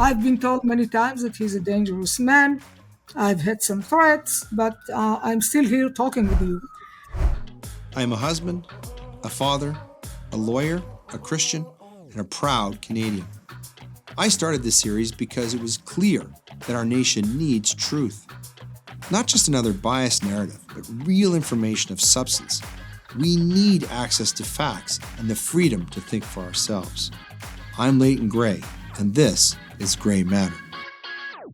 I've been told many times that he's a dangerous man. I've had some threats, but I'm still here talking with you. I am a husband, a father, a lawyer, a Christian, and a proud Canadian. I started this series because it was clear that our nation needs truth. Not just another biased narrative, but real information of substance. We need access to facts and the freedom to think for ourselves. I'm Leighton Grey, and this is Grey Matter.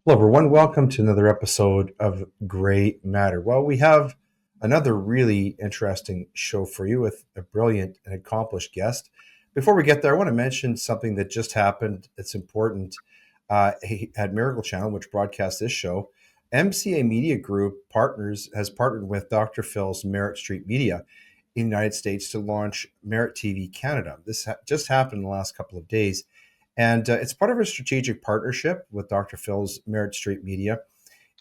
Hello, everyone. Welcome to another episode of Grey Matter. Well, we have another really interesting show for you with a brilliant and accomplished guest. Before we get there, I want to mention something that just happened. It's important. At Miracle Channel, which broadcasts this show, MCA Media Group has partnered with Dr. Phil's Merit Street Media in the United States to launch Merit TV Canada. This just happened in the last couple of days. And it's part of a strategic partnership with Dr. Phil's Merit Street Media.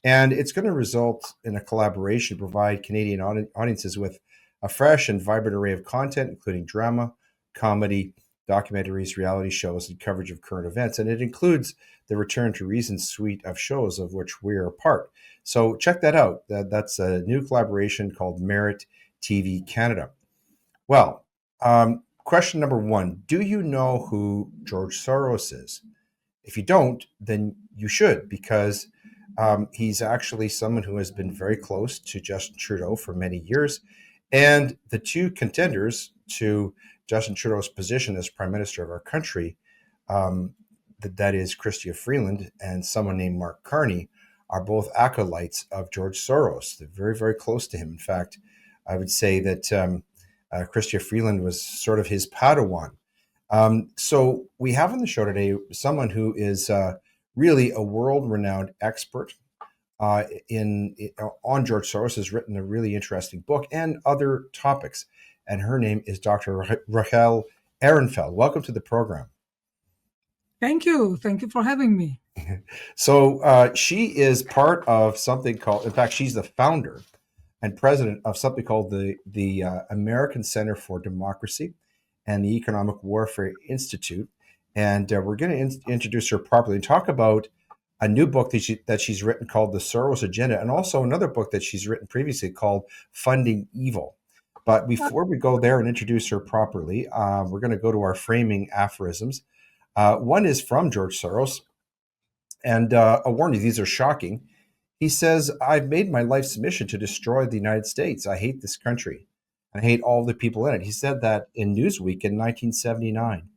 And it's going to result in a collaboration to provide Canadian audiences with a fresh and vibrant array of content, including drama, comedy, documentaries, reality shows, and coverage of current events. And it includes the Return to Reason suite of shows, of which we are a part. So check that out. That's a new collaboration called Merit TV Canada. Well, question number one, do you know who George Soros is? If you don't, then you should, because he's actually someone who has been very close to Justin Trudeau for many years. And the two contenders to Justin Trudeau's position as Prime Minister of our country, that is Chrystia Freeland and someone named Mark Carney, are both acolytes of George Soros. They're very, very close to him. In fact, I would say that Chrystia Freeland was sort of his Padawan. So we have on the show today someone who is really a world-renowned expert on George Soros, has written a really interesting book and other topics. And her name is Dr. Rachel Ehrenfeld. Welcome to the program. Thank you. Thank you for having me. So she is part of something called, in fact, she's the founder and president of something called the American Center for Democracy and the Economic Warfare Institute. And we're going to introduce her properly and talk about a new book that she's written called The Soros Agenda, and also another book that she's written previously called Funding Evil. But before we go there and introduce her properly, we're going to go to our framing aphorisms. One is from George Soros, and I'll warn you, these are shocking. He says, "I've made my life's mission to destroy the United States. I hate this country. I hate all the people in it." He said that in Newsweek in 1979.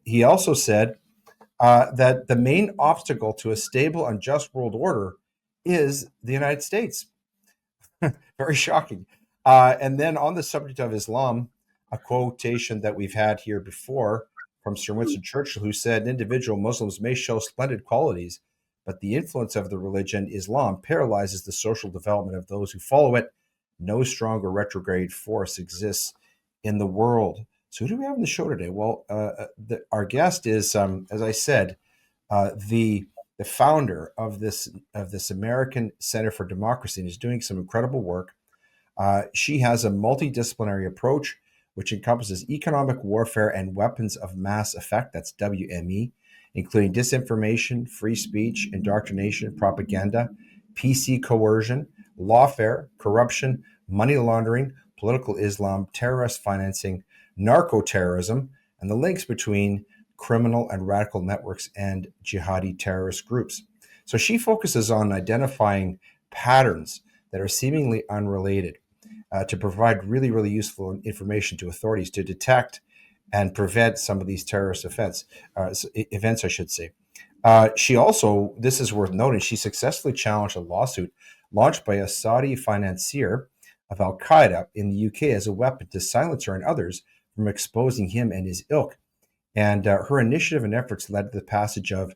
He also said that the main obstacle to a stable and just world order is the United States. Very shocking. And then on the subject of Islam, a quotation that we've had here before from Sir Winston Churchill, who said, "Individual Muslims may show splendid qualities, but the influence of the religion, Islam, paralyzes the social development of those who follow it. No stronger retrograde force exists in the world." So who do we have on the show today? Well, our guest is, as I said, the founder of this American Center for Democracy, and is doing some incredible work. She has a multidisciplinary approach, which encompasses economic warfare and weapons of mass effect, that's WME, including disinformation, free speech, indoctrination, propaganda, PC coercion, lawfare, corruption, money laundering, political Islam, terrorist financing, narco-terrorism, and the links between criminal and radical networks and jihadi terrorist groups. So she focuses on identifying patterns that are seemingly unrelated to provide really, really useful information to authorities to detect and prevent some of these terrorist events, I should say. She also, this is worth noting, she successfully challenged a lawsuit launched by a Saudi financier of Al-Qaeda in the UK as a weapon to silence her and others from exposing him and his ilk. And her initiative and efforts led to the passage of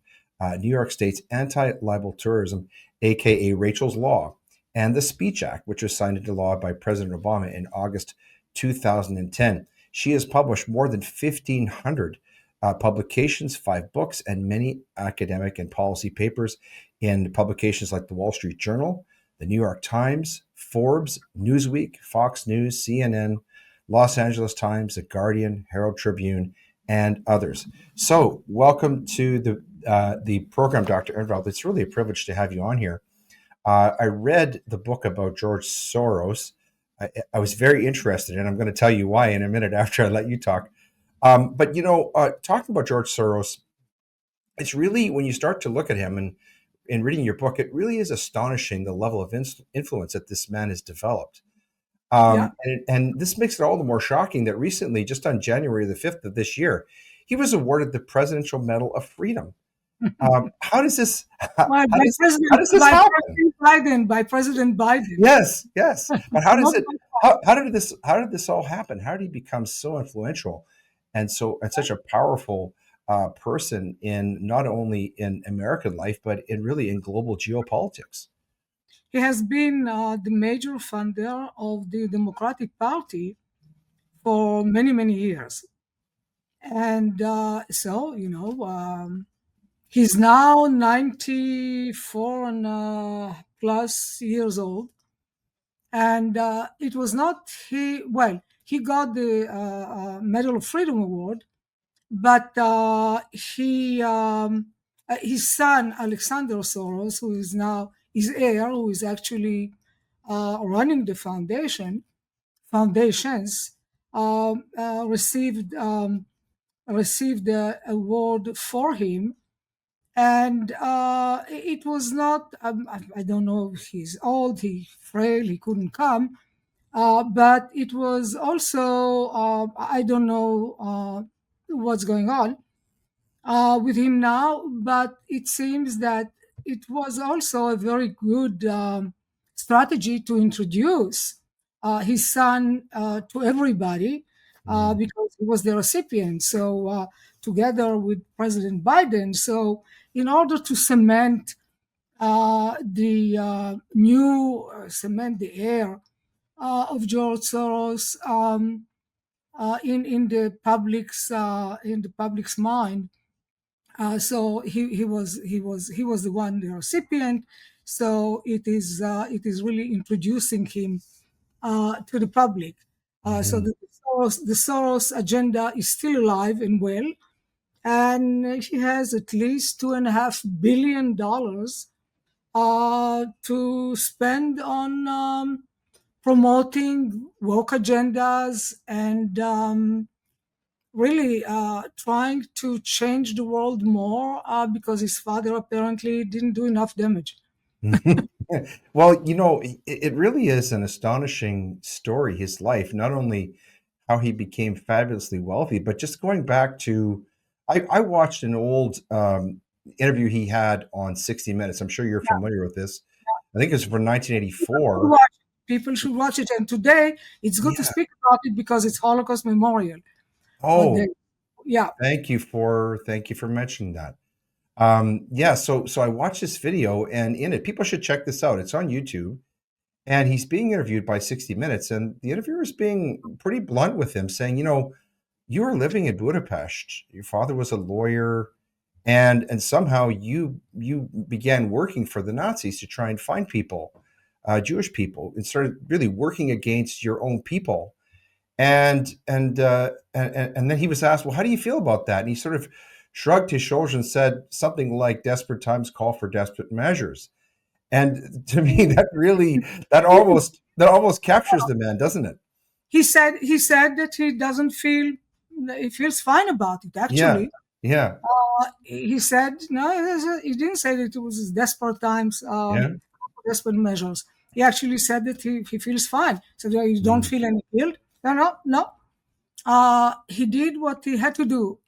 New York State's Anti-Libel Tourism, aka Rachel's Law, and the Speech Act, which was signed into law by President Obama in August 2010. She has published more than 1,500 publications, 5 books, and many academic and policy papers in publications like the Wall Street Journal, the New York Times, Forbes, Newsweek, Fox News, CNN, Los Angeles Times, The Guardian, Herald Tribune, and others. So welcome to the program, Dr. Ehrenfeld. It's really a privilege to have you on here. I read the book about George Soros. I was very interested, and I'm going to tell you why in a minute after I let you talk. But talking about George Soros, it's really when you start to look at him and in reading your book, it really is astonishing the level of influence that this man has developed. Yeah. And this makes it all the more shocking that recently, just on January the 5th of this year, he was awarded the Presidential Medal of Freedom. How does this how Well, does this happen? By President Biden. Yes, yes. But how does Not it how did this all happen? How did he become so influential and such a powerful person in not only in American life but in really in global geopolitics? He has been the major funder of the Democratic Party for many, many years. And he's now 94 and plus years old. And it was not he got the Medal of Freedom Award, but his son, Alexander Soros, who is now his heir, who is actually running the foundations, received the award for him. And it was not, I don't know if he's old, he's frail, he couldn't come. But it was also, I don't know what's going on with him now, but it seems that it was also a very good strategy to introduce his son to everybody Mm. because he was the recipient. So, together with President Biden, so in order to cement the heir of George Soros in the public's mind. So he was the one, the recipient. So it is really introducing him to the public. So Mhm. the Soros agenda is still alive and well, and he has at least $2.5 billion to spend on promoting woke agendas and really trying to change the world more because his father apparently didn't do enough damage. Well, it really is an astonishing story, his life, not only how he became fabulously wealthy, but just going back to, I watched an old interview he had on 60 Minutes. I'm sure you're familiar with this. I think it's from People should 1984. watch it. People should watch it. And today, it's good to Yeah. speak about it because it's Holocaust Memorial Day. Oh, Yeah. thank you for mentioning that. Yeah, so I watched this video, and in it, people should check this out. It's on YouTube. And he's being interviewed by 60 Minutes, and the interviewer is being pretty blunt with him, saying, you were living in Budapest. Your father was a lawyer, and somehow you began working for the Nazis to try and find people, Jewish people, and started really working against your own people. And then he was asked, well, how do you feel about that? And he sort of shrugged his shoulders and said something like, "Desperate times call for desperate measures." And to me, that almost captures the man, doesn't it? He said that he feels fine about it, Yeah, actually. yeah, He said, no, he didn't say that it was desperate times, yeah. desperate measures. He actually said that he feels fine. So you don't Mhm. feel any guilt? No, no, no. He did what he had to do.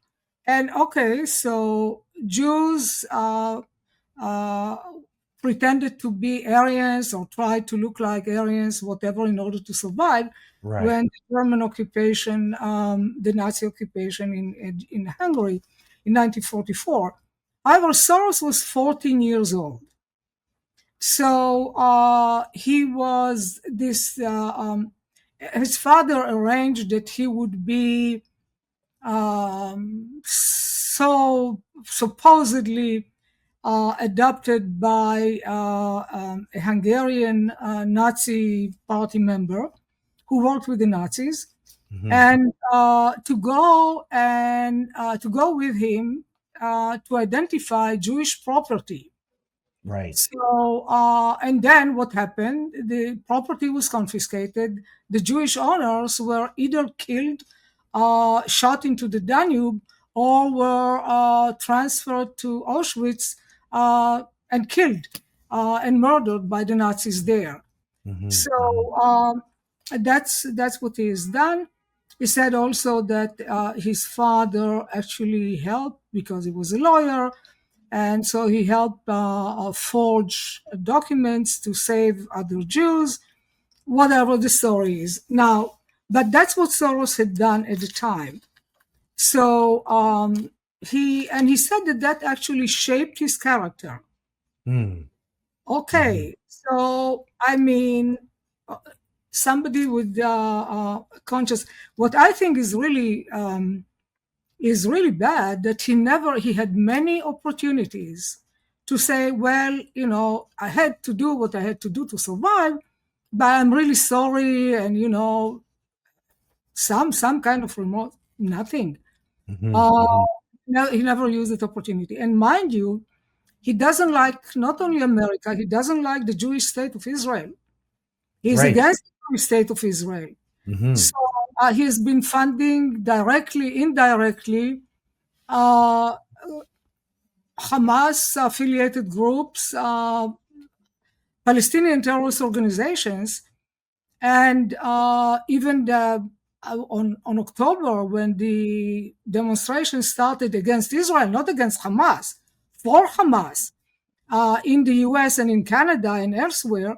And okay, so Jews uh, pretended to be Aryans or tried to look like Aryans, whatever, in order to survive Right. when the German occupation, the Nazi occupation in Hungary in 1944. However, Soros was 14 years old. So he was this, his father arranged that he would be so supposedly adopted by a Hungarian Nazi party member who worked with the Nazis, Mhm. and to go with him to identify Jewish property. Right. So, and then what happened? The property was confiscated. The Jewish owners were either killed, shot into the Danube, or were transferred to Auschwitz and killed and murdered by the Nazis there. Hmm. So that's what he has done. He said also that his father actually helped because he was a lawyer, and so he helped forge documents to save other Jews, whatever the story is. Now, but that's what Soros had done at the time. So he said that that actually shaped his character. Mm. Hmm. Okay, so I mean, uh, somebody with conscious. What I think is really bad that he had many opportunities to say, well, I had to do what I had to do to survive, but I'm really sorry, and some kind of remote nothing. Hmm. Uh, Hmm. no, he never used that opportunity. And mind you, he doesn't like not only America, he doesn't like the Jewish state of Israel. He's Right. against the Jewish state of Israel. Hmm. So he's been funding directly, indirectly, uh, Hamas affiliated groups, Palestinian terrorist organizations, and even on October, when the demonstration started against Israel, not against Hamas, for Hamas, in the US and in Canada and elsewhere,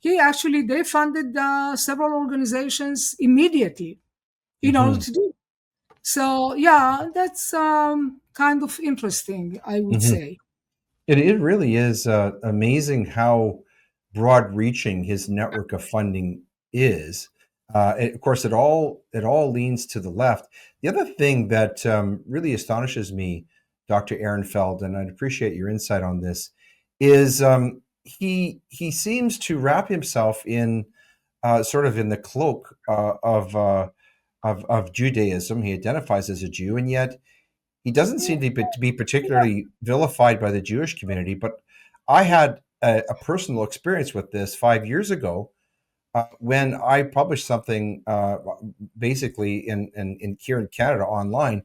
they funded several organizations immediately in order Hmm. to do. So yeah, that's kind of interesting, I would Hmm. say. It really is amazing how broad-reaching his network of funding is. Of course, it all leans to the left. The other thing that really astonishes me, Dr. Ehrenfeld, and I'd appreciate your insight on this, is he seems to wrap himself in sort of in the cloak of Judaism. He identifies as a Jew, and yet he doesn't seem to be particularly vilified by the Jewish community. But I had a personal experience with this 5 years ago when I published something basically in here in Canada online,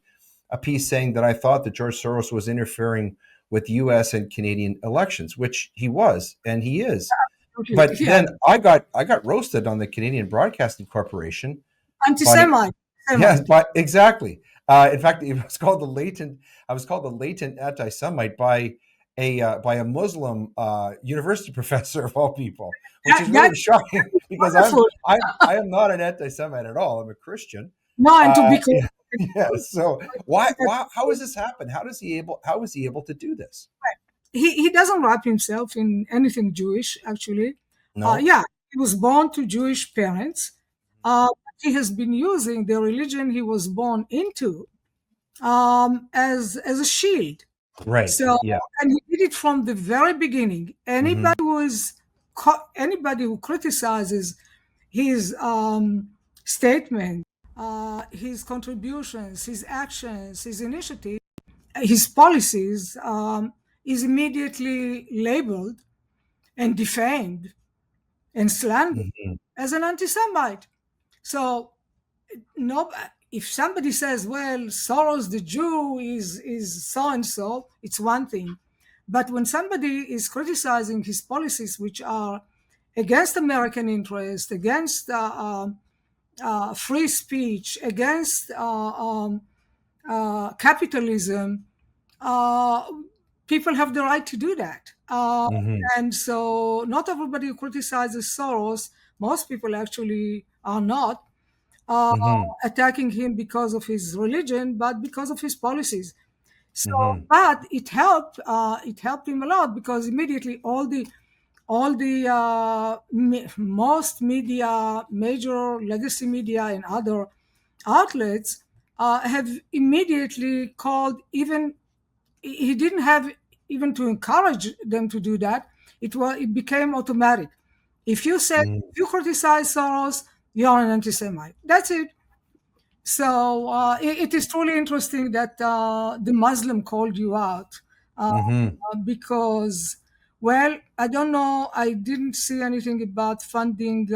a piece saying that I thought that George Soros was interfering with U.S. and Canadian elections, which he was and he is. But Yeah, then I got roasted on the Canadian Broadcasting Corporation by anti-Semite, yes, Semite. but exactly. In fact, it was called the latent. I was called the latent anti-Semite by a Muslim university professor of all people, which is really That's shocking because I'm wonderful. I I am not an anti-Semite at all. I'm a Christian. No, and to Uh, be clear, yeah. So why how has this happened? How is he able to do this? he doesn't wrap himself in anything Jewish, actually. No. Yeah, he was born to Jewish parents. He has been using the religion he was born into as a shield. Right. So, Yeah. and he did it from the very beginning. Hmm. Anybody who criticizes his statement, his contributions, his actions, his initiatives, his policies, is immediately labeled and defamed and slandered Hmm. as an anti-Semite. So no, if somebody says, "Well, Soros the Jew is so and so," it's one thing. But when somebody is criticizing his policies, which are against American interest, against free speech, against capitalism, uh, people have the right to do that. Hmm. And so, not everybody who criticizes Soros, most people actually are not uh, Hmm. attacking him because of his religion, but because of his policies. So, Hmm. but it helped. It helped him a lot because immediately all the most media, major legacy media, and other outlets have immediately called. Even he didn't have even to encourage them to do that. It became automatic. If you said Hmm. if you criticize Soros, you're an anti-Semite. That's it. So it is truly interesting that the Muslim called you out Hmm. because, well, I don't know. I didn't see anything about funding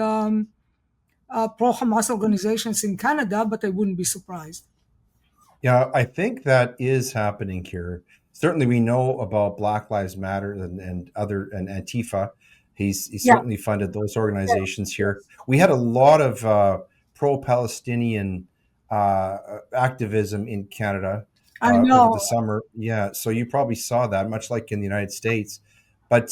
pro-Hamas organizations in Canada, but I wouldn't be surprised. Yeah, I think that is happening here. Certainly, we know about Black Lives Matter and other and Antifa. He Yeah, certainly funded those yes, organizations here. yes. We had a lot of pro-Palestinian activism in Canada I over the know. summer. Yeah, so you probably saw that, much like in the United States. But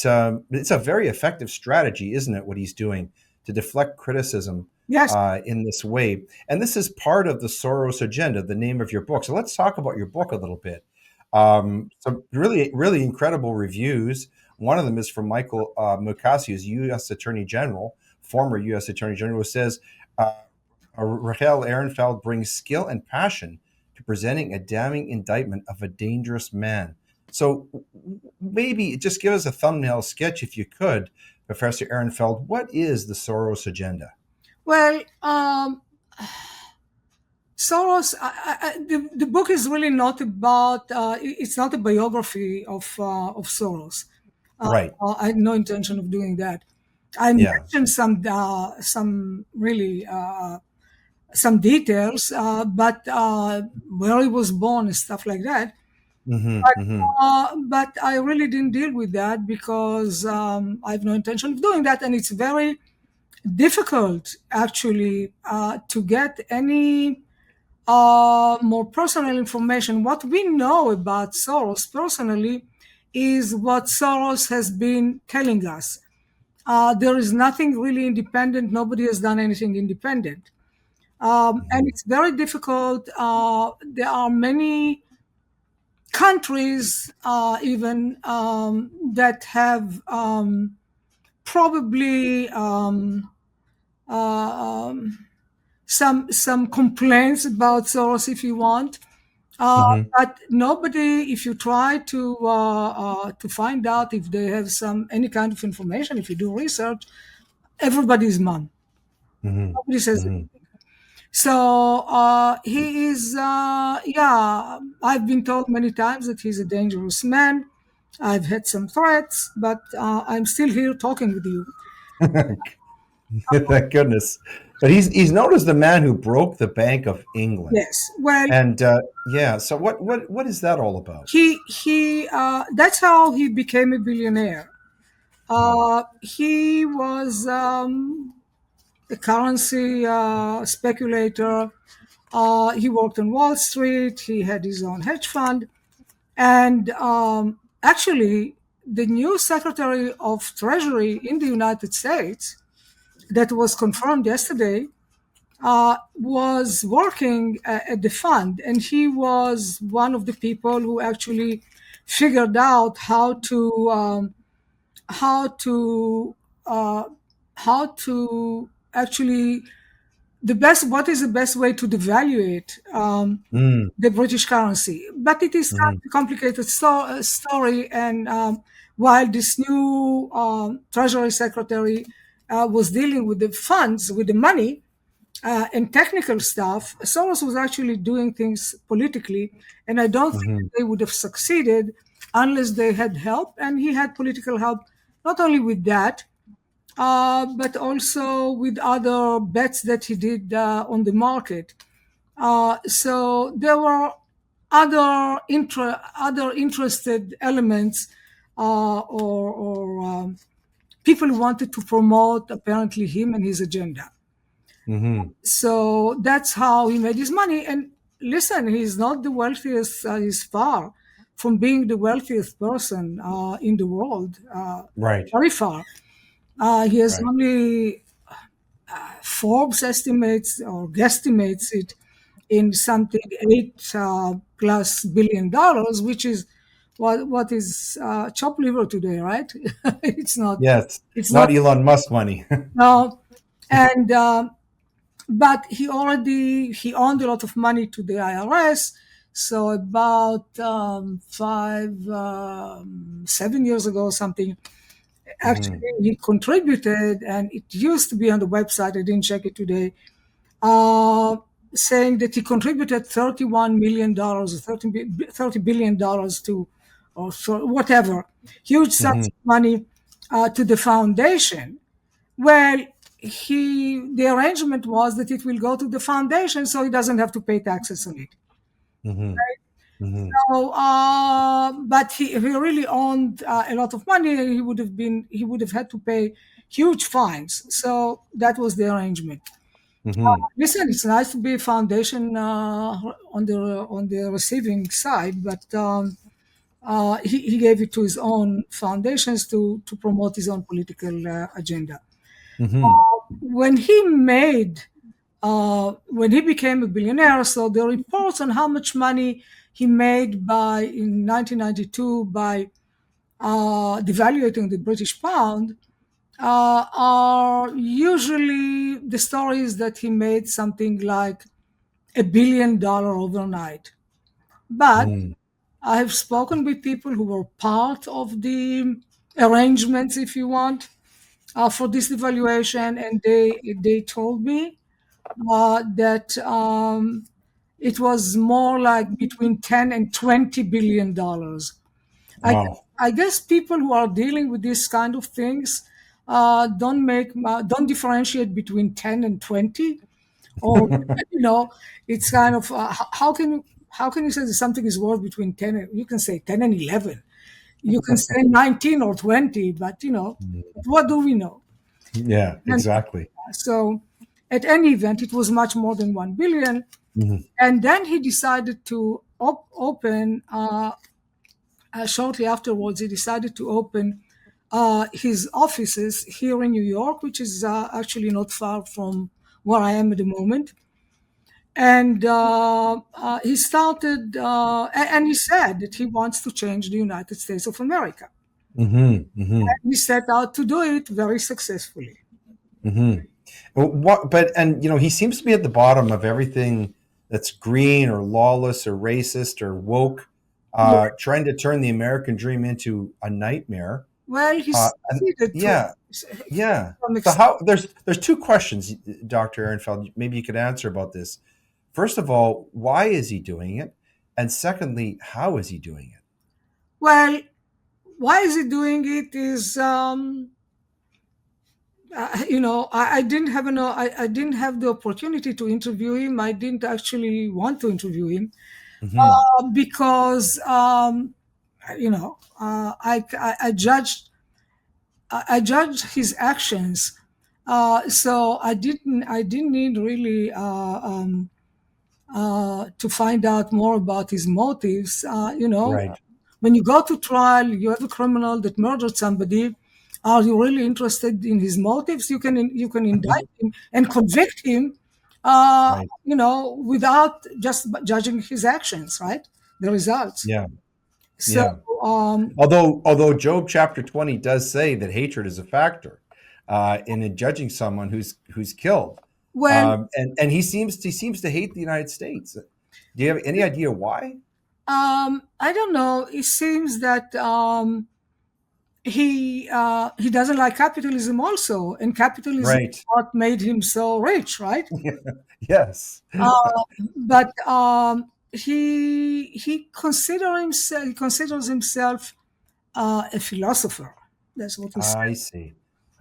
it's a very effective strategy, isn't it? What he's doing to deflect criticism Yes, in this way. And this is part of the Soros Agenda, the name of your book. So let's talk about your book a little bit. Some really, really incredible reviews. One of them is from Michael Mukasey, who's U.S. Attorney General, former U.S. Attorney General, who says uh, Rahel Ehrenfeld brings skill and passion to presenting a damning indictment of a dangerous man. So maybe just give us a thumbnail sketch, if you could, Professor Ehrenfeld. What is the Soros Agenda? well, Soros, the book is really not about, it's not a biography of Soros. Uh, Right. I had no intention of doing that. I Yeah. mentioned some really some details, but where he was born and stuff like that. Hmm. Hmm. But I really didn't deal with that because I have no intention of doing that, and it's very difficult actually to get any more personal information. What we know about Soros personally is what Soros has been telling us. There is nothing really independent. Nobody has done anything independent. And Hmm. it's very difficult. There are many countries, even that have probably some complaints about Soros, if you want. Hmm. But nobody, if you try to find out if they have some any kind of information, if you do research, everybody's mum. Hmm. Nobody says it. Hmm. So he is, yeah. I've been told many times that he's a dangerous man. I've had some threats, but I'm still here talking with you. Thank goodness. But he's known as the man who broke the Bank of England. Yes. Well, And yeah, so what is that all about? he that's how he became a billionaire. Mhm. He was a currency speculator. He worked on Wall Street. He had his own hedge fund. And actually, the new Secretary of Treasury in the United States, that was confirmed yesterday, was working at the fund, and he was one of the people who actually figured out how to uh, how to actually the best what is the best way to devaluate Mm. the British currency. But it is Hmm. such a complicated story. And while this new Treasury Secretary was dealing with the funds, with the money and technical stuff, Soros was actually doing things politically. And I don't think Hmm. that they would have succeeded unless they had help. And he had political help, not only with that, but also with other bets that he did on the market. So there were other interested elements, or people who wanted to promote apparently him and his agenda. Hmm. So that's how he made his money. And listen, he's not the wealthiest. He's far from being the wealthiest person in the world. Right. Very far. He has Right. only Forbes estimates or guesstimates it in something eight plus $1 billion, which is what is chopped liver today, right? it's not. Yes. It's not. Not Elon Musk money. No, and but he owned a lot of money to the IRS. So about 7 years ago, or something. Hmm. Actually, he contributed, and it used to be on the website. I didn't check it today. Uh, saying that he contributed $31 million, $30 billion to, or so, whatever, huge sums Hmm. of money to the foundation. Well, the arrangement was that it will go to the foundation, so he doesn't have to pay taxes on it. Hmm. Hmm. So, but if he really owned a lot of money, he would have had to pay huge fines. So that was the arrangement. Hmm. Listen, it's nice to be a foundation on the receiving side, but he gave it to his own foundations to promote his own political agenda. Hmm. When when he became a billionaire, so the reports on how much money he made by in 1992 by devaluating the British pound are usually the stories that he made something like $1 billion overnight. But Hmm. I have spoken with people who were part of the arrangements, if you want, for this devaluation, and they told me that it was more like between 10 and $20 billion. I, Wow. I guess people who are dealing with these kind of things don't differentiate between 10 and 20, or it's kind of how can you say that something is worth between 10 and, you can say 10 and 11, you can say 19 or 20, but what do we know? Yeah, And exactly. so at any event it was much more than 1 billion. Hmm. And then he decided to open shortly afterwards he decided to open his offices here in New York, which is actually not far from where I am at the moment. And he started, and he said that he wants to change the United States of America. Hmm. Hmm. He set out to do it very successfully. Hmm. What? But he seems to be at the bottom of everything that's green or lawless or racist or woke, Yeah. trying to turn the American dream into a nightmare. Well, he And succeeded to yeah, yeah. some So extent. how there's two questions, Dr. Ehrenfeld. Maybe you could answer about this. First of all, why is he doing it? And secondly, how is he doing it? Well, why is he doing it is, I didn't have I didn't have the opportunity to interview him. I didn't actually want to interview him Hmm. because I judged I judged his actions. So I didn't need really to find out more about his motives. Right. When you go to trial, you have a criminal that murdered somebody. Are you really interested in his motives? You can indict him and convict him, Right. without just judging his actions, right? The results. Yeah. So, Yeah. um, Although Job chapter 20 does say that hatred is a factor in judging someone who's killed, well, and he seems to hate the United States. Do you have any idea why? I don't know. It seems that he doesn't like capitalism also, and capitalism is Right. what made him so rich, right? Yes. But he considers himself a philosopher. That's what he said, I see.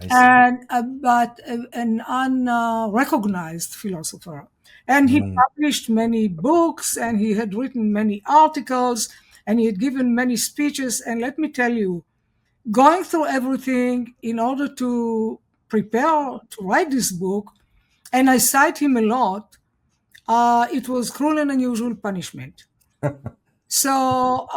I see. and but an unrecognized philosopher. And he Mm, published many books, and he had written many articles, and he had given many speeches. And let me tell you, going through everything in order to prepare to write this book, and I cite him a lot, it was cruel and unusual punishment. So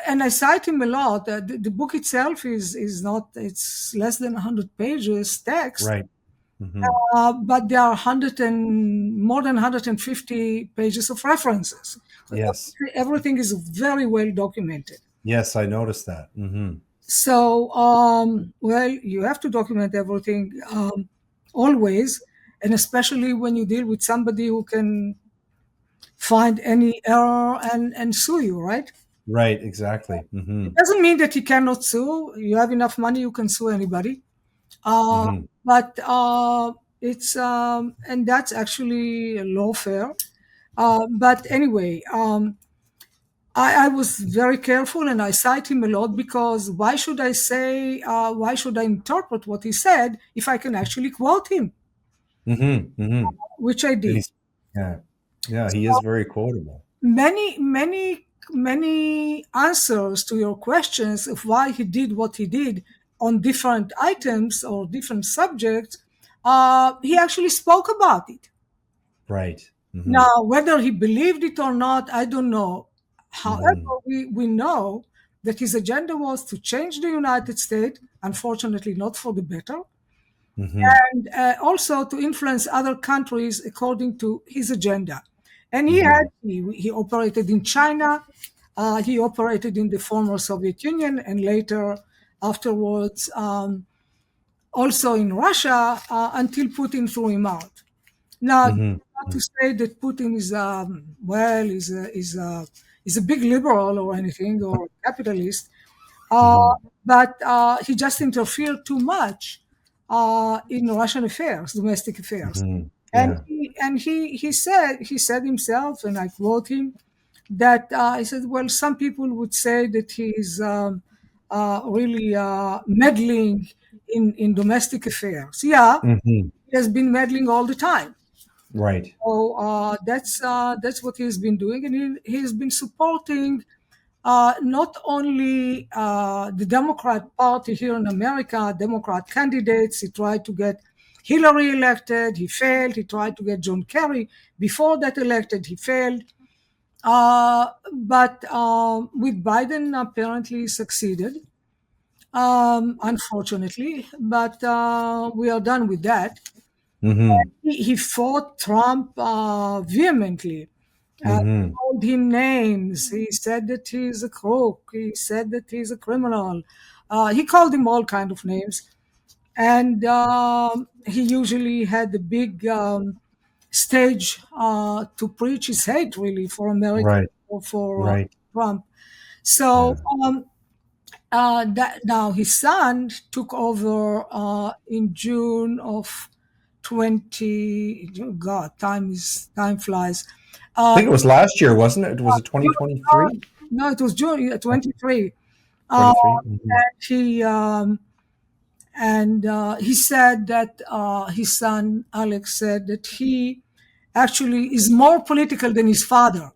and I cite him a lot. The book itself is not, it's less than 100 pages text, right. Hmm. but there are 100 and more than 150 pages of references. Yes. Everything is very well documented. Yes, I noticed that. Hmm. So, well, you have to document everything always, and especially when you deal with somebody who can find any error and sue you, right? Right. Exactly. Hmm. It doesn't mean that you cannot sue. You have enough money, you can sue anybody. Hmm. But It's and that's actually lawfare. But anyway, I was very careful and I cite him a lot because why should I interpret what he said if I can actually quote him, Mm-hmm. Mm-hmm. which I And did. he's yeah, yeah. He is very quotable. Many answers to your questions of why he did what he did on different items or different subjects, he actually spoke about it. Right. Mm-hmm. Now, whether he believed it or not, I don't know. Mm-hmm. However, we know that his agenda was to change the United States, unfortunately, not for the better, Mm-hmm. and also to influence other countries according to his agenda. And Mm-hmm. he operated in China, he operated in the former Soviet Union, and later, afterwards, also in Russia until Putin threw him out. Now, not Mm-hmm. to say that Putin is well is a big liberal or anything or capitalist, uh, Mm-hmm. but he just interfered too much in Russian affairs, domestic affairs, Mm-hmm. and Yeah. he said himself, and I quote him that he said, well, some people would say that he's really meddling in domestic affairs. Yeah, Mm-hmm. he has been meddling all the time. Right. So that's what he's been doing, and he's been supporting not only the Democrat Party here in America, Democrat candidates. He tried to get Hillary elected, he failed. He tried to get John Kerry before that elected, he failed. But with Biden, apparently succeeded, unfortunately. But we are done with that. Mm-hmm. He fought Trump vehemently. He Mm-hmm. called him names. He said that he's a crook. He said that he's a criminal. He called him all kind of names, and he usually had the big stage to preach his hate, really, for America Right. or for Right. Trump. So Yeah. that now his son took over in June of 20. God, time flies. I Uh, think it was last year, wasn't it? Was it no, 2023? no, it was June 23. Uh, 23. Mm-hmm. and he said that his son Alex said that he actually is more political than his father.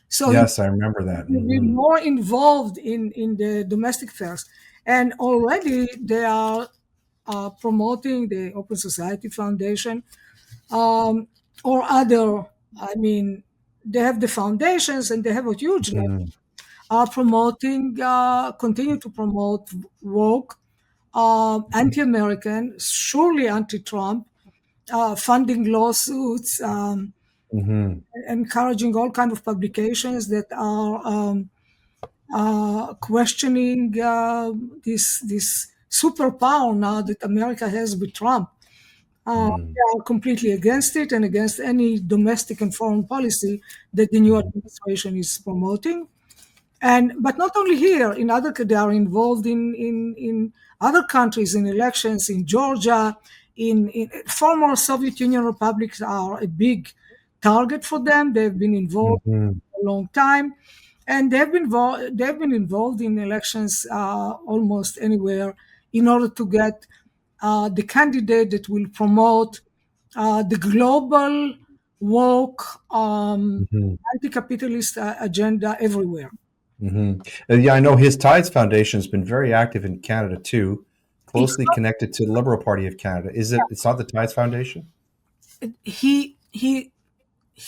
So he Yes, I remember that. will be Mm-hmm. more involved in the domestic affairs. And already they are promoting the Open Society Foundation um, or other, I mean, they have the foundations and they have a huge network, Mm-hmm. are promoting, continue to promote woke, anti-American, surely anti-Trump, funding lawsuits, Mm-hmm. encouraging all kind of publications that are questioning this superpower now that America has with Trump. Mm-hmm. They are completely against it and against any domestic and foreign policy that the new administration is promoting. And but not only here, in other they are involved in other countries in elections in Georgia, in former Soviet Union republics are a big target for them. They've been involved Mm-hmm. for a long time, and they've been involved in elections almost anywhere in order to get the candidate that will promote the global woke Mm-hmm. anti-capitalist agenda everywhere. Mm-hmm. Yeah, I know his Tides Foundation has been very active in Canada too, It's closely connected to the Liberal Party of Canada. Is it? It's not the Tides Foundation. not,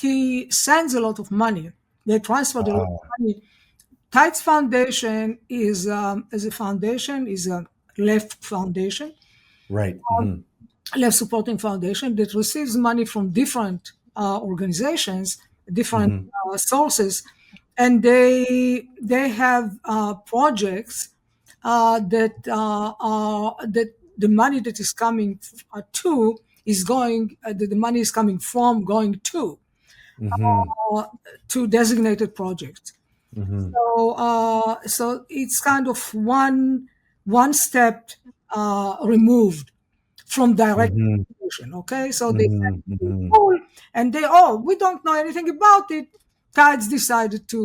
he sends a lot of money. They transferred a lot of Ah, money. Tides Foundation is as a foundation is a left foundation, right. Mm-hmm. left supporting foundation that receives money from different organizations, different Mm-hmm. sources, and they have projects that the money that is coming to is going that the money is coming from going Mm-hmm. uh, to designated projects. Mm-hmm. So it's kind of one step removed from direct Hmm. distribution. Okay, so they Hmm. sent it to Hmm. pool, and we don't know anything about it. Tides decided to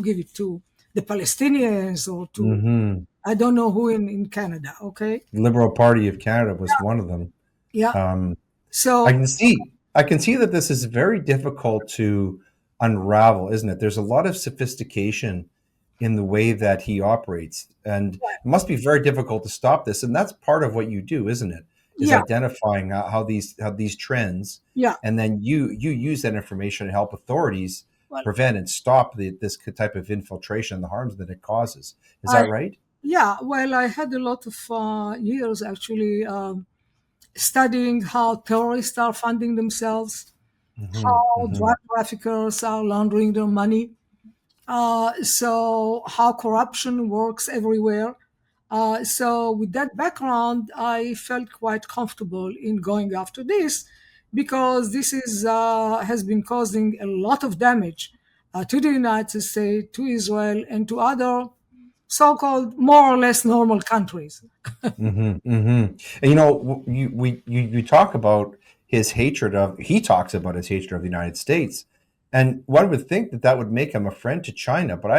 give it to the Palestinians or to Hmm. I don't know who in Canada. Okay, Liberal Party of Canada was one of them. yeah. Um, I So can see I can see that this is very difficult to unravel, isn't it? There's a lot of sophistication in the way that he operates, and it must be very difficult to stop this. And that's part of what you do, isn't it? Is yeah, identifying how these trends, yeah. and then you use that information to help authorities Well, prevent and stop this type of infiltration and the harms that it causes. Is I that right? yeah. Well, I had a lot of years actually studying how terrorists are funding themselves, Hmm. how Hmm. drug traffickers are laundering their money, so how corruption works everywhere. So with that background, I felt quite comfortable in going after this because this is has been causing a lot of damage to the United States, to Israel, and to other so-called more or less normal countries. Hmm. Hmm. And you talk about he talks about his hatred of the United States, and one would think that that would make him a friend to China. But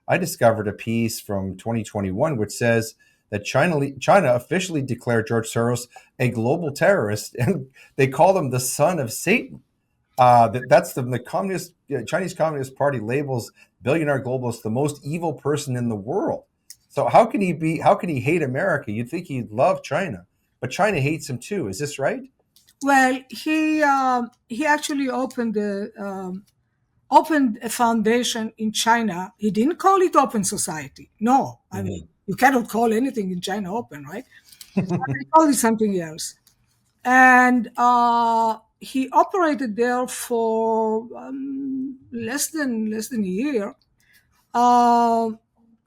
I discovered a piece from 2021 which says that China officially declared George Soros a global terrorist, and they call him the son of Satan. That's the communist Chinese Communist Party labels billionaire globalist the most evil person in the world. So how can he be? How can he hate America? You'd think he'd love China, but China hates him too. Is this right? Well, he actually opened a foundation in China. He didn't call it open society. No, I mean Hmm. you cannot call anything in China open, right? He called it something else, and he operated there for less than a year, uh,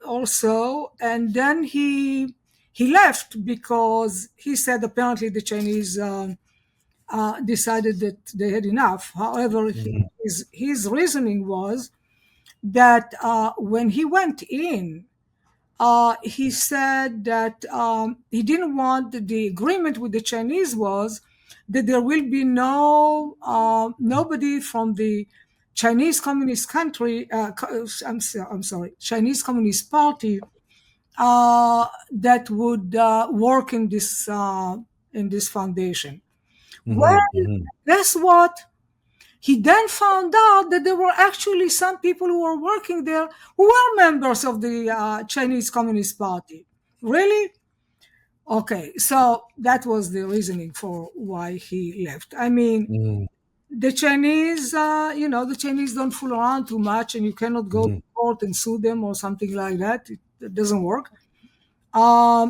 also, and then he left because he said apparently the Chinese decided that they had enough. However, Hmm. his reasoning was that when he went in, he said that he didn't want the agreement with the Chinese was that there will be nobody from the Chinese Communist country. I'm sorry, Chinese Communist Party that would work in this foundation. Well, Hmm. Hmm. guess what? He then found out that there were actually some people who were working there who were members of the Chinese Communist Party. Really? Okay, so that was the reasoning for why he left. I mean, Hmm. the Chinese, the Chinese don't fool around too much, and you cannot go to Hmm. court and sue them or something like that. It doesn't work. Um,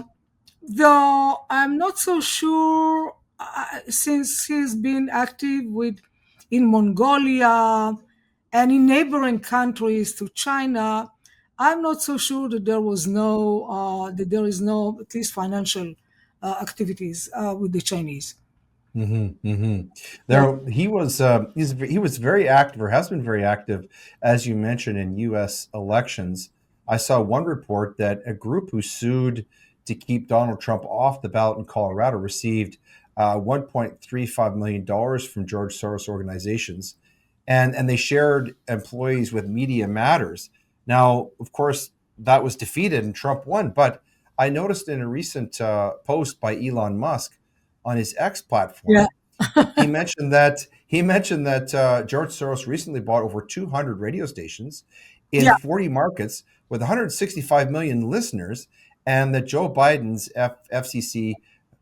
Though I'm not so sure, since he's been active with in Mongolia and in neighboring countries to China, I'm not so sure that there is no at least financial activities with the Chinese. Hmm. Hmm. Yeah, There, he was very active, or has been very active, as you mentioned, in U.S. elections. I saw one report that a group who sued to keep Donald Trump off the ballot in Colorado received $1.35 million from George Soros organizations, and they shared employees with Media Matters. Now, of course, that was defeated and Trump won. But I noticed in a recent post by Elon Musk on his X yeah, platform, he mentioned that George Soros recently bought over 200 radio stations in yeah. 40 markets with 165 million listeners, and that Joe Biden's FCC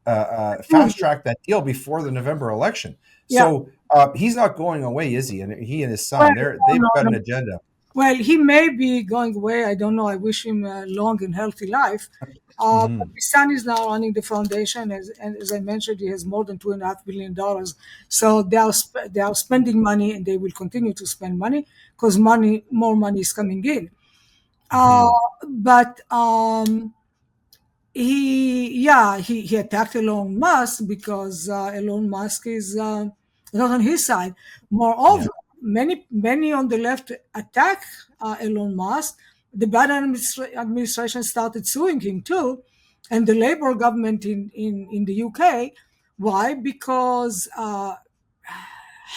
fast tracked that deal before the November election. Yeah. So he's not going away, is he? And he and his Well, son, they've no, got no, an no. agenda. Well, he may be going away. I don't know. I wish him a long and healthy life. But Hmm. his son is now running the foundation, and as I mentioned, he has more than $2.5 billion. So they are spending money, and they will continue to spend money because more money is coming in. Uh, Hmm. but he attacked Elon Musk because Elon Musk is not on his side. Yeah. Moreover, many on the left attack Elon Musk. The Biden administration started suing him too, and the Labour government in the UK Why? Because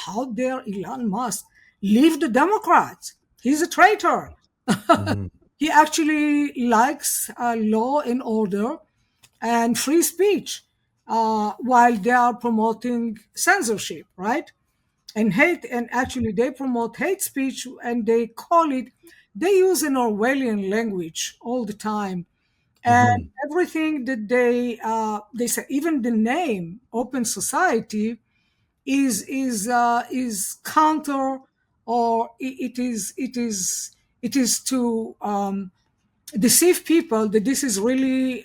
how dare Elon Musk leave the Democrats? He's a traitor. Mhm. He actually likes law and order and free speech, while they are promoting censorship, right? And hate, and actually they promote hate speech, and they use an Orwellian language all the time. And Mhm. everything that they say, even the name Open Society is counter, or it is to deceive people that this is really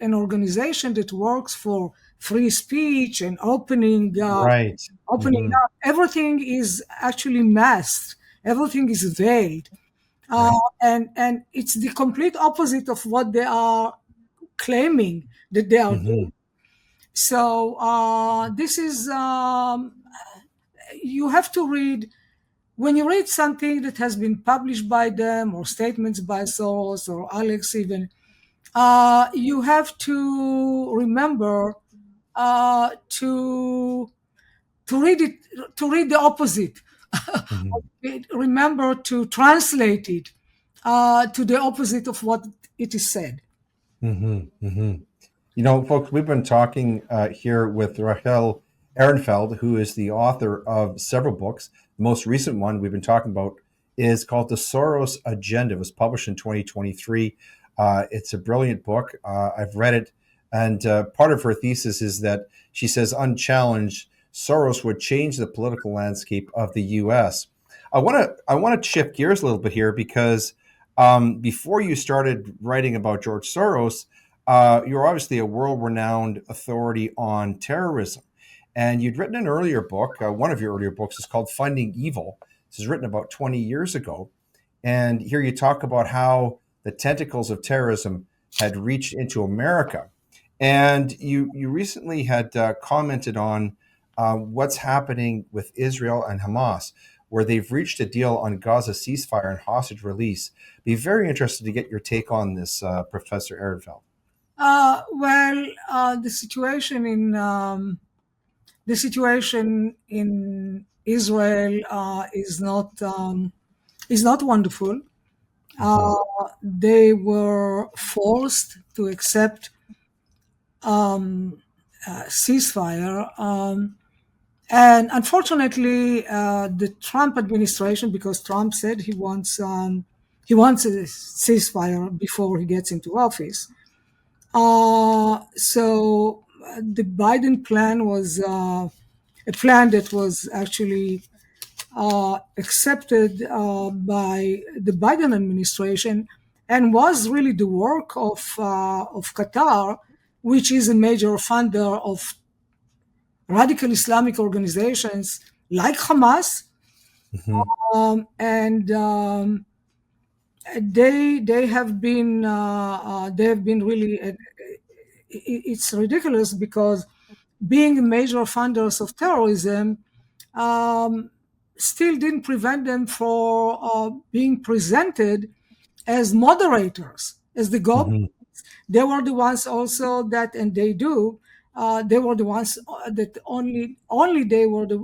an organization that works for free speech and Right. opening Mhm. up. Everything is actually masked. Everything is veiled, Right. and it's the complete opposite of what they are claiming that they are doing. Mhm. So this is you have to read. When you read something that has been published by them, or statements by Soros or Alex even, you have to remember to read it, to read the opposite. Mhm. Remember to translate it to the opposite of what it is said. Mhm. Mhm. You know, folks, we've been talking here with Rachel Ehrenfeld, who is the author of several books. The most recent one we've been talking about is called The Soros Agenda. It was published in 2023. It's a brilliant book. I've read it. And part of her thesis is that she says, unchallenged, Soros would change the political landscape of the US. I want to shift gears a little bit here because before you started writing about George Soros, you're obviously a world-renowned authority on terrorism, and you'd written an earlier book. One of your earlier books is called "Funding Evil." This is written about 20 years ago, and here you talk about how the tentacles of terrorism had reached into America. And you recently had commented on what's happening with Israel and Hamas, where they've reached a deal on Gaza ceasefire and hostage release. Be very interested to get your take on this, Professor Ehrenfeld. Well, the situation in Israel is not wonderful. Mhm. They were forced to accept ceasefire, and unfortunately, the Trump administration, because Trump said he wants a ceasefire before he gets into office. So the Biden plan was a plan that was actually accepted by the Biden administration, and was really the work of Qatar, which is a major funder of radical Islamic organizations like Hamas, Mhm. and they have been really. It's ridiculous because being major funders of terrorism um, still didn't prevent them for being presented as moderators, as the go. Mhm. They were the ones also that, and they do. They were the ones that only they were the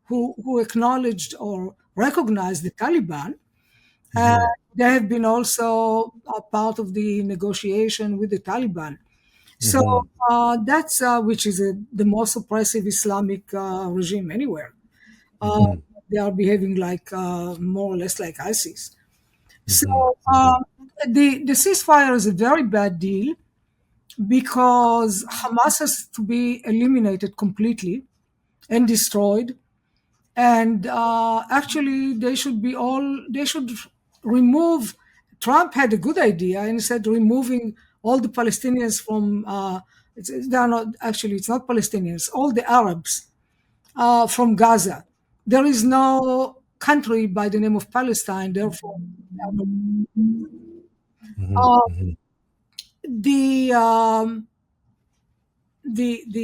who acknowledged or recognized the Taliban. And Mhm. they have been also a part of the negotiation with the Taliban. So Mhm. that's which is the most oppressive Islamic regime anywhere. Uh, Mhm. they are behaving like more or less like ISIS. So Mhm. Mhm. the ceasefire is a very bad deal because Hamas has to be eliminated completely and destroyed. And actually, they should remove. Trump had a good idea and said removing all the Palestinians from. They are not actually. It's not Palestinians. All the Arabs from Gaza. There is no country by the name of Palestine. Therefore, Mhm. uh, Mhm. the the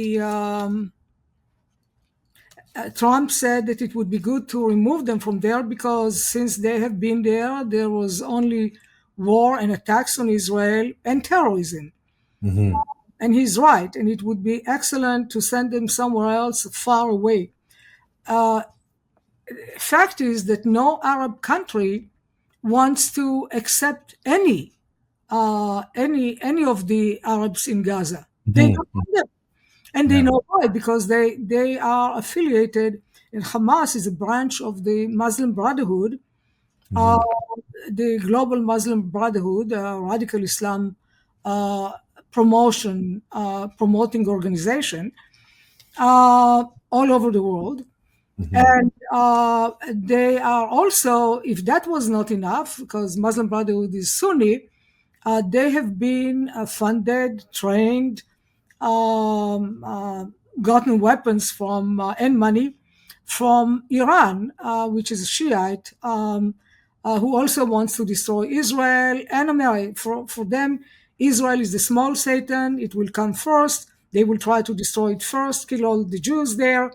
Trump said that it would be good to remove them from there because since they have been there, there was only war and attacks on Israel and terrorism. Mhm. and he's right, and it would be excellent to send them somewhere else far away. Uh, Fact is that no Arab country wants to accept any of the Arabs in Gaza. They don't Hmm. want them, and they Yeah. know why, because they are affiliated. And Hamas is a branch of the Muslim Brotherhood, uh, Hmm. the global Muslim Brotherhood, radical Islam uh, promoting organization all over the world. Hmm. And they are also, if that was not enough, because Muslim Brotherhood is Sunni, they have been funded, trained, um, uh, gotten weapons from and money from Iran, which is a Shiite, who also wants to destroy Israel and America. For them, Israel is the small Satan. It will come first. They will try to destroy it first, kill all the Jews there,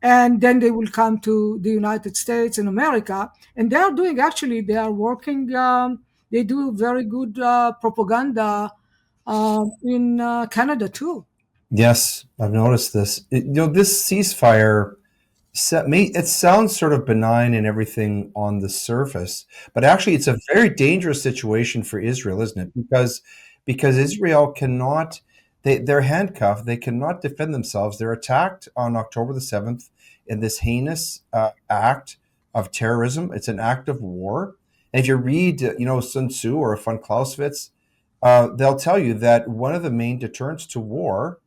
and then they will come to the United States and America. And they are doing, actually, they are working, they do very good propaganda in Canada too. Yes, I've noticed this. This ceasefire it sounds sort of benign and everything on the surface, but actually, it's a very dangerous situation for Israel, isn't it? Because Israel cannot, they're handcuffed. They cannot defend themselves. They're attacked on October the 7th in this heinous act of terrorism. It's an act of war. And if you read, Sun Tzu or von Clausewitz, they'll tell you that one of the main deterrents to war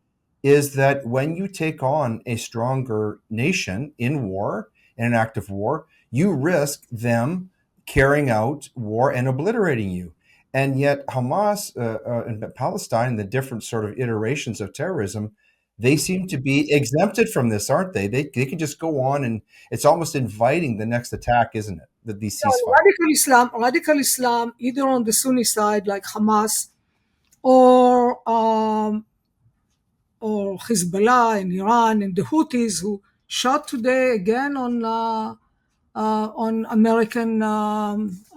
is that when you take on a stronger nation in war, in an act of war, you risk them carrying out war and obliterating you. And yet, Hamas and Palestine, the different sort of iterations of terrorism, they seem to be exempted from this, aren't they? They can just go on, and it's almost inviting the next attack, isn't it? These ceasefires. Radical Islam, either on the Sunni side like Hamas, or or Hezbollah in Iran, and the Houthis, who shot today again on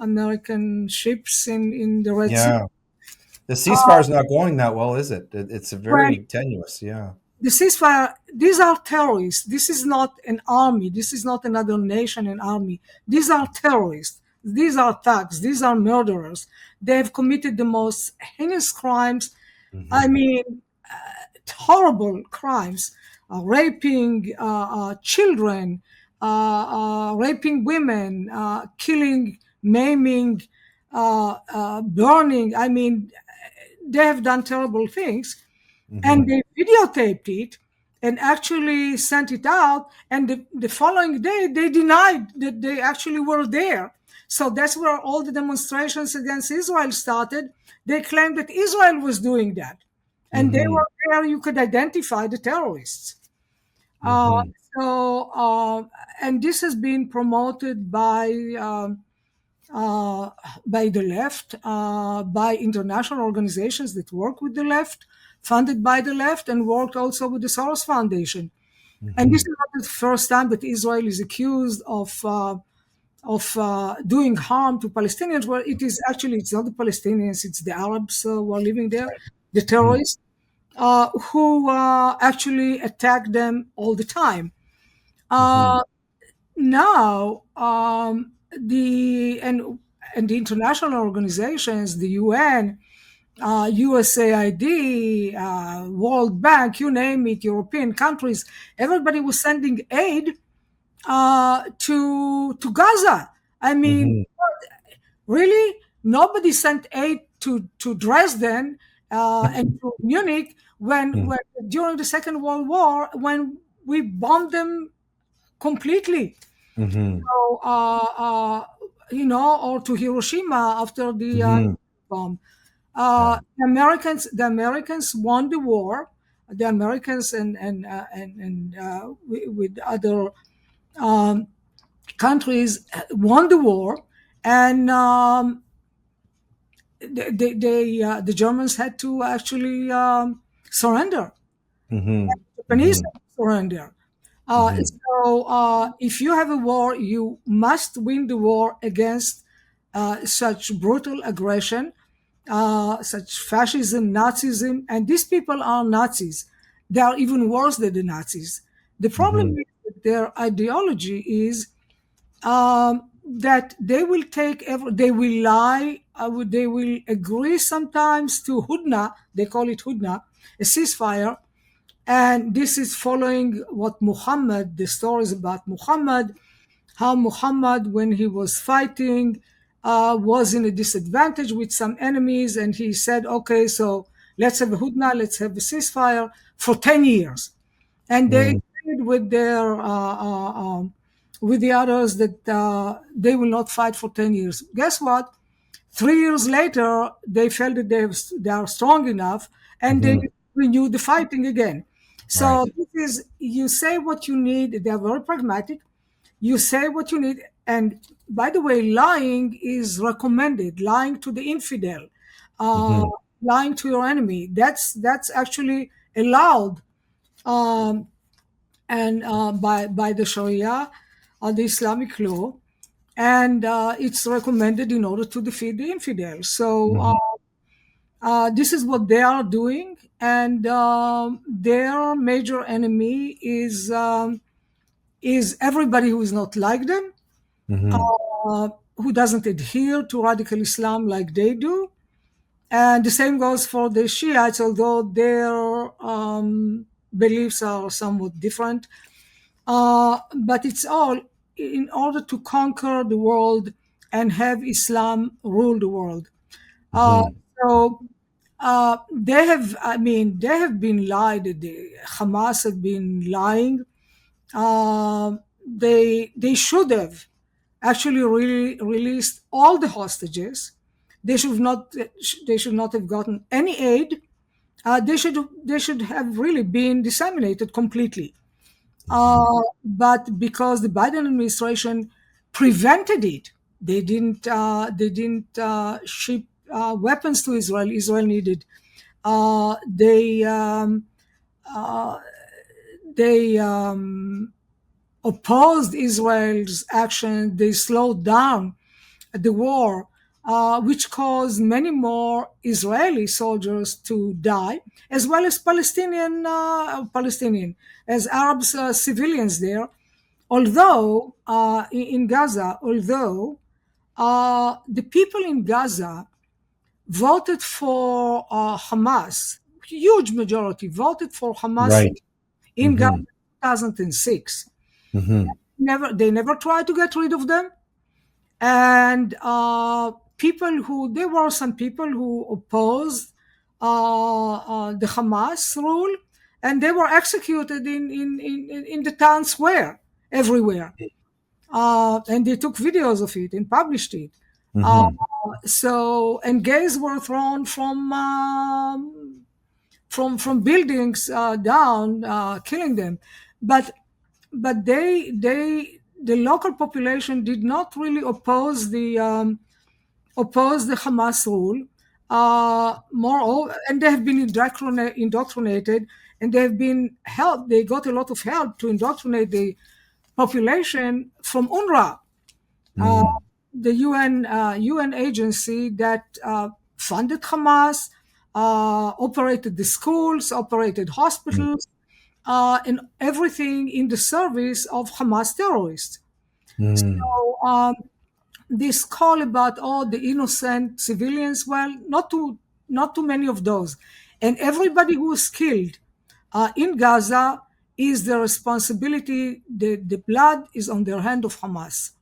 American ships in the Red Sea. Yeah, the Uh, ceasefire is not going that well, is it? It's when very tenuous. Yeah. the ceasefire, these are terrorists. This is not an army. This is not another nation, an army. These are terrorists. These are thugs. These are murderers. They have committed the most heinous crimes. I Hmm. mean, horrible crimes, raping children, raping women, killing, maiming, burning. I mean, they have done terrible things, and Hmm. they videotaped it and actually sent it out. And the following day, they denied that they actually were there. So that's where all the demonstrations against Israel started. They claimed that Israel was doing that, and they Hmm. were there. You could identify the terrorists. Uh, Hmm. so, and this has been promoted uh, by the left, by international organizations that work with the left, funded by the left, and worked also with the Soros Foundation. And this Hmm. is not the first time that Israel is accused of doing harm to Palestinians. Well, it is actually, it's not the Palestinians, it's the Arabs who are living there, the Hmm. terrorists who actually attack them all the time. Hmm. Uh, Now, and the international organizations, the UN, USAID, World Bank, you name it, European countries, everybody was sending aid to Gaza. I mean, Hmm. really, nobody sent aid to Dresden and to Munich when during the Second World War, when we bombed them completely. Hmm. So, or to Hiroshima after the Hmm. bomb. Yeah. The Americans won the war. The Americans and with other um, countries won the war, and the Germans had to actually surrender. Hmm. Japanese Hmm. surrender. Hmm. If you have a war, you must win the war against such brutal aggression. such fascism, Nazism, and these people are Nazis. They are even worse than the Nazis. The problem is that their ideology is that they will they will lie, they will agree sometimes to hudna, they call it hudna, a ceasefire, and this is following what Muhammad, the stories about Muhammad, how Muhammad, when he was fighting, was in a disadvantage with some enemies, and he said, okay, so let's have a hudna, let's have a ceasefire for 10 years. And they agreed with the others that they will not fight for 10 years. Guess what? 3 years later, they felt that they are strong enough, and they renewed the fighting again. So Right. this is, you say what you need. They are very pragmatic. You say what you need. And by the way, lying is recommended. Lying to the infidel, uh, lying to your enemy. That's actually allowed, um, and by the Sharia, the Islamic law, and it's recommended in order to defeat the infidel. So this is what they are doing, and their major enemy is everybody who is not like them, who doesn't adhere to radical Islam like they do. And the same goes for the Shiites, although their beliefs are somewhat different. But it's all in order to conquer the world and have Islam rule the world. Uh, so they have been lied. The Hamas have been lying. They should have actually released all the hostages. They should not have gotten any aid. They should have really been disseminated completely. But because the Biden administration prevented it, they didn't ship weapons to Israel. Israel needed. They opposed Israel's action. They slowed down the war, which caused many more Israeli soldiers to die, as well as Palestinian, as Arabs, civilians there. Although in Gaza, the people in Gaza voted for Hamas, huge majority voted for Hamas Right. in Gaza in 2006. They never tried to get rid of them. And there were some people who opposed the Hamas rule, and they were executed in the town square everywhere. And they took videos of it and published it. And gays were thrown from buildings down, killing them. But the local population did not really oppose the Hamas rule. Moreover, and they have been indoctrinated, and they have been helped. They got a lot of help to indoctrinate the population from UNRWA, the UN agency that funded Hamas, operated the schools, operated hospitals, and everything in the service of Hamas terrorists. So this call about all the innocent civilians, well, not too many of those, and everybody who is killed in Gaza is the responsibility. The blood is on the hand of Hamas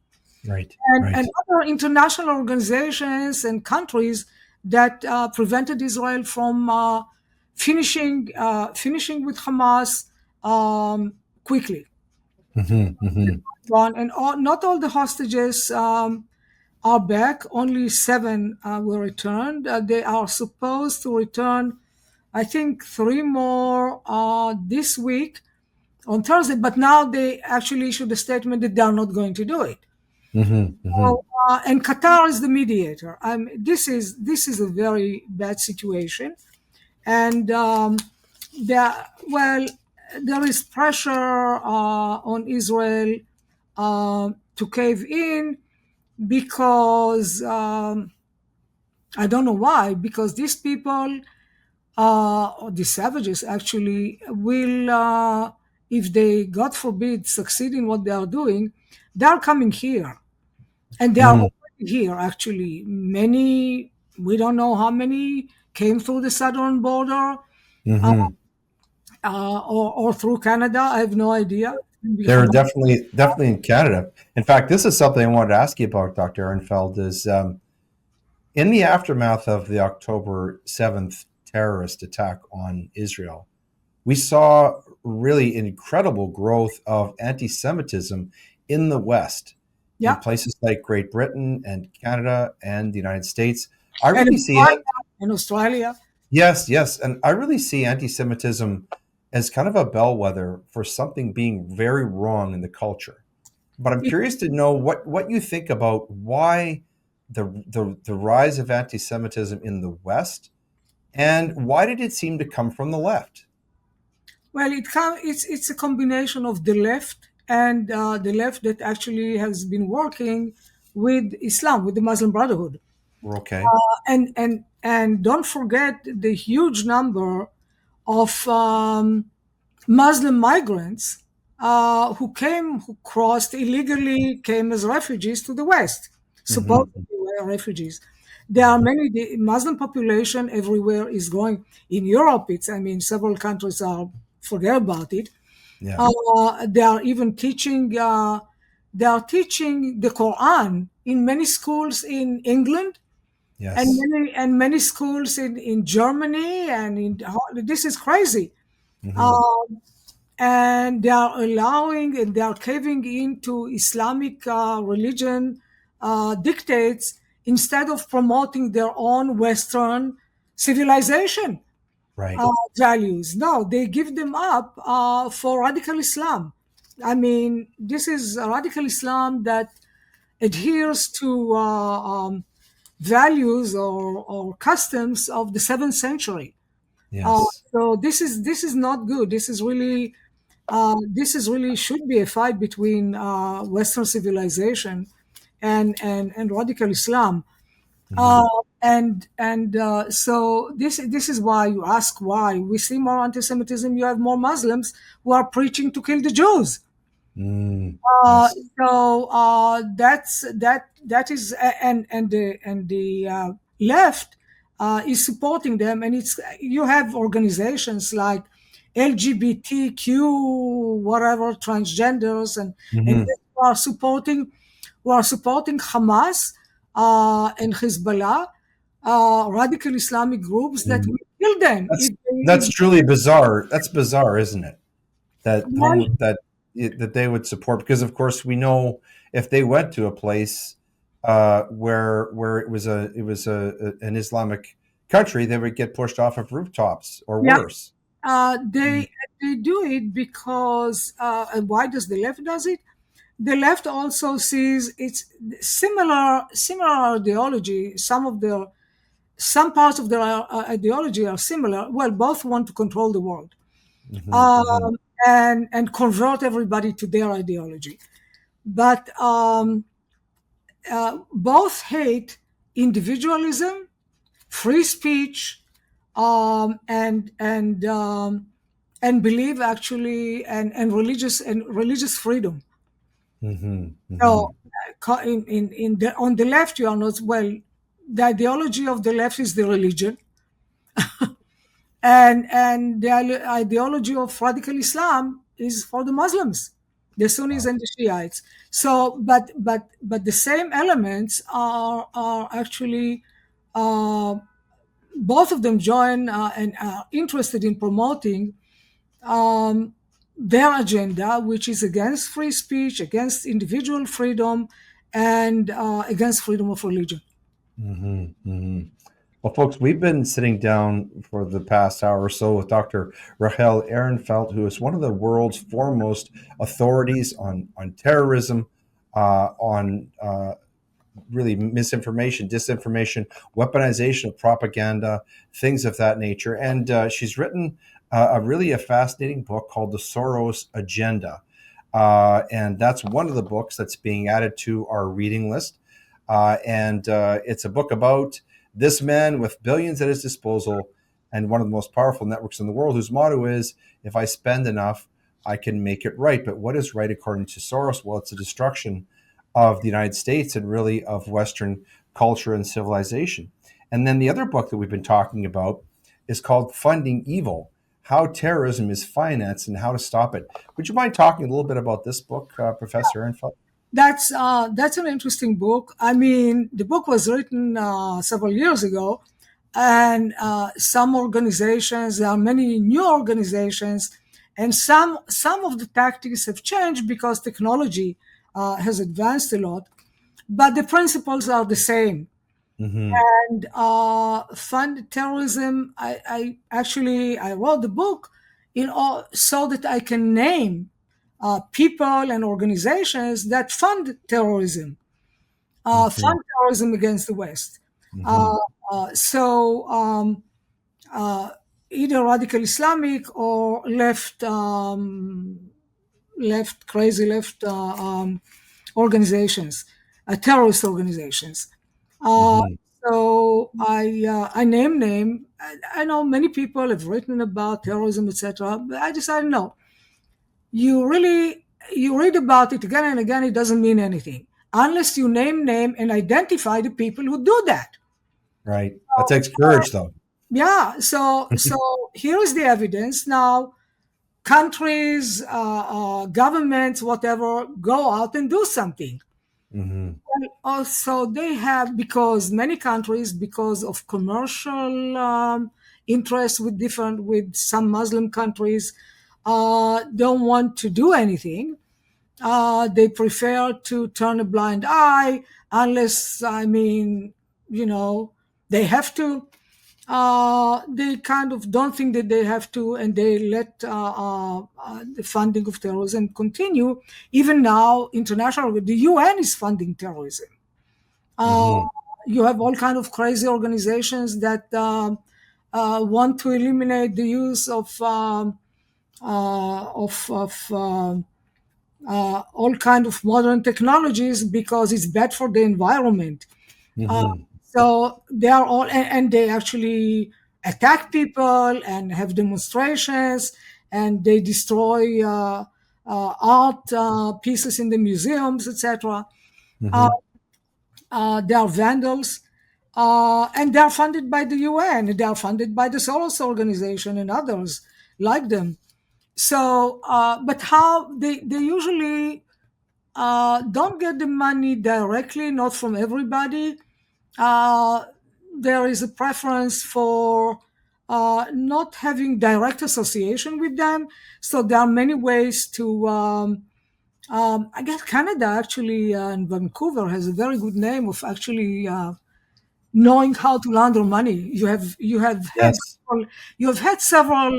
Right. and other international organizations and countries that prevented Israel from finishing with Hamas quickly. And not all the hostages are back. Only 7 were returned. They are supposed to return, I think, 3 more this week on Thursday. But now they actually issued a statement that they are not going to do it. So, and Qatar is the mediator. This is a very bad situation, and there is pressure on Israel to cave in because I don't know why, because these people, or the savages actually, will, if they, God forbid, succeed in what they are doing, they are coming here. And they are Mm, already here, actually. Many, we don't know how many, came through the southern border, uh, hmm. or through Canada. I have no idea. They're definitely in Canada. In fact, this is something I wanted to ask you about, Dr. Ehrenfeld, is in the aftermath of the October 7th terrorist attack on Israel, we saw really incredible growth of anti-Semitism in the West, in Yeah. places like Great Britain and Canada and the United States. I And really see it. in Australia. Yes, yes. And I really see anti-Semitism as kind of a bellwether for something being very wrong in the culture. But I'm curious to know what you think about why the rise of anti-Semitism in the West, and why did it seem to come from the left? Well, it's a combination of the left, and the left that actually has been working with Islam, with the Muslim Brotherhood. We're okay. And don't forget the huge number of Muslim migrants who crossed illegally, came as refugees to the West, supposedly Hmm. were refugees. There are many. The Muslim population everywhere is growing. In Europe, it's, I mean, several countries are, forget about it. Yeah. They are even teaching. They are teaching the Quran in many schools in England, Yes. and many schools in Germany, and this is crazy. Hmm. Um, and they are allowing, and they are caving into Islamic religion dictates, instead of promoting their own Western civilization Right. values. No, they give them up for radical Islam. I mean, this is a radical Islam that adheres to values or customs of the 7th century. Yes. So this is not good. This is really should be a fight between Western civilization and radical Islam. Hmm. Uh, so this is why you ask why we see more anti-Semitism. You have more Muslims who are preaching to kill the Jews. Mm. Uh, Yes. that is, and the left is supporting them, and it's, you have organizations like LGBTQ, whatever, transgenders, and Hmm. who are supporting Hamas and Hezbollah, radical Islamic groups that Hmm. will kill them That's if they, that's truly bizarre. That's bizarre, isn't it? That well, that they would support, because of course we know if they went to a place where an Islamic country, they would get pushed off of rooftops or yeah. worse. Uh, Mm. they they do it because, and why does the left does it? The left also sees it's similar ideology. Some parts of their ideology are similar. Well, both want to control the world, Mhm, mhm. um, and convert everybody to their ideology. But both hate individualism, free speech, and believe actually, and religious freedom. Mhm, So mhm. on the left, you are not, well. The ideology of the left is the religion, and the ideology of radical Islam is for the Muslims, the Sunnis Wow. and the Shiites. So, but the same elements are actually, uh, both of them join and are interested in promoting their agenda, which is against free speech, against individual freedom, and against freedom of religion. Mhm, mhm. Well, folks, we've been sitting down for the past hour or so with Dr. Rahel Ehrenfeld, who is one of the world's foremost authorities on terrorism, on really misinformation, disinformation, weaponization of propaganda, things of that nature. And she's written a fascinating book called The Soros Agenda. And that's one of the books that's being added to our reading list. And it's a book about this man with billions at his disposal and one of the most powerful networks in the world, whose motto is, if I spend enough, I can make it right. But what is right according to Soros? Well, it's the destruction of the United States and really of Western culture and civilization. And then the other book that we've been talking about is called Funding Evil: How Terrorism is Financed and How to Stop It. Would you mind talking a little bit about this book, Professor Ehrenfeld? That's an interesting book. I mean, the book was written several years ago, and some organizations, there are many new organizations, and some of the tactics have changed because technology has advanced a lot, but the principles are the same. Mm-hmm. And fund terrorism. I wrote the book so that I can name people and organizations that Mm-hmm. fund terrorism against the West. Mm-hmm. Uh, so uh, either radical Islamic or crazy left organizations, terrorist organizations. Uh, Mm-hmm. so I name. I know many people have written about terrorism, etc. But I decided no. You read about it again and again. It doesn't mean anything unless you name and identify the people who do that. Right. That takes courage, though. Yeah. So here is the evidence. Now countries, governments, whatever, go out and do something. Mm-hmm. Also, they have, because many countries, because of commercial interests with some Muslim countries, don't want to do anything. They prefer to turn a blind eye unless, I mean, they have to. They kind of don't think that they have to, and they let the funding of terrorism continue. Even now, the UN is funding terrorism. Uh, Mm-hmm. you have all kind of crazy organizations that want to eliminate the use of all kind of modern technologies because it's bad for the environment. Uh, Mm-hmm. so they are all, and they actually attack people and have demonstrations, and they destroy art pieces in the museums, etc. Mm-hmm. They are vandals, and they are funded by the UN. They are funded by the Soros organization and others like them. So, but how they usually don't get the money directly, not from everybody. Uh, there is a preference for not having direct association with them. So there are many ways to. I guess Canada actually and Vancouver has a very good name of actually knowing how to launder money. Yes. You have had several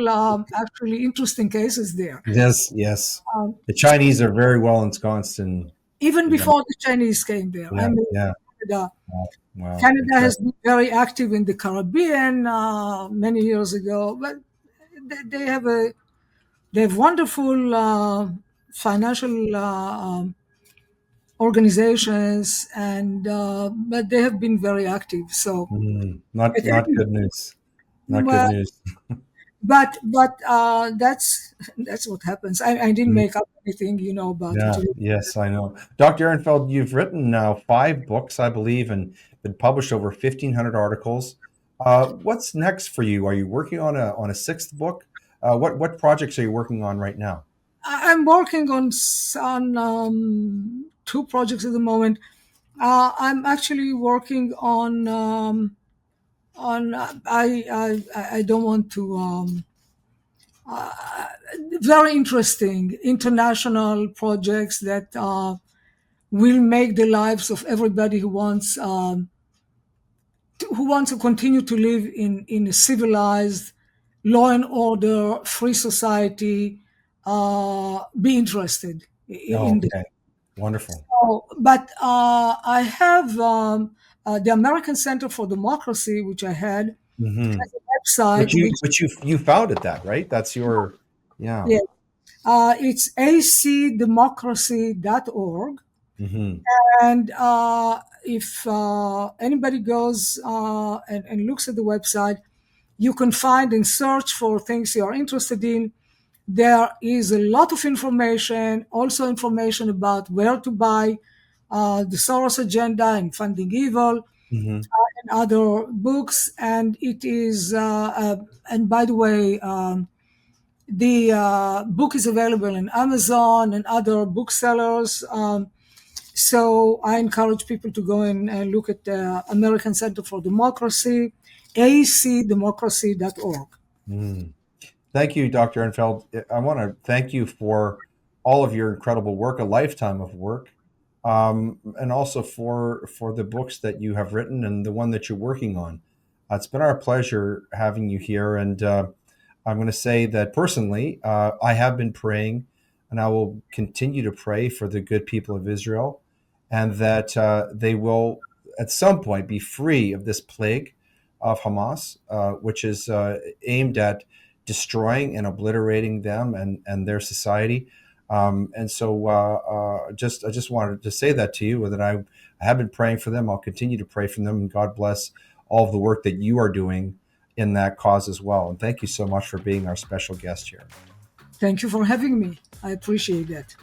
actually interesting cases there. Yes. Yes. Um, The Chinese are very well ensconced in. Even before the Chinese came there. I Yeah. mean, Yeah. Canada, Wow. Canada has Incredible. been very active in the Caribbean many years ago, but they have wonderful financial organizations, and but they have been very active. So Mm, I not think, good news. Not good well, news. but that's what happens. I didn't Mm, make up anything, about it. yeah. Yes, I know. Dr. Ehrenfeld, you've written now 5 books, I believe, and been published over 1,500 articles. What's next for you? Are you working on a sixth book? What projects are you working on right now? I'm working on two projects at the moment. I'm actually working on I don't want to very interesting international projects that will make the lives of everybody who wants to continue to live in a civilized, law and order, free society, be interested Oh, in this. okay. Wonderful. But I have the American Center for Democracy, which I had, Hmm. has a website which, Which you founded that, right? That's yeah. yeah, it's acdemocracy.org. Hmm. And if anybody goes and looks at the website, you can find and search for things you are interested in. There is a lot of information, also information about where to buy the Soros Agenda and Funding Evil Hmm. and other books. And it is, and by the way, the book is available in Amazon and other booksellers. So I encourage people to go and look at the American Center for Democracy, acdemocracy.org. Mm. Thank you, Dr. Ehrenfeld. I want to thank you for all of your incredible work, a lifetime of work, and also for the books that you have written and the one that you're working on. It's been our pleasure having you here, and I'm going to say that personally, I have been praying, and I will continue to pray for the good people of Israel, and that they will at some point be free of this plague of Hamas, which is aimed at destroying and obliterating them and their society. And so, I just wanted to say that to you that I have been praying for them. I'll continue to pray for them, and God bless all of the work that you are doing in that cause as well. And thank you so much for being our special guest here. Thank you for having me. I appreciate that.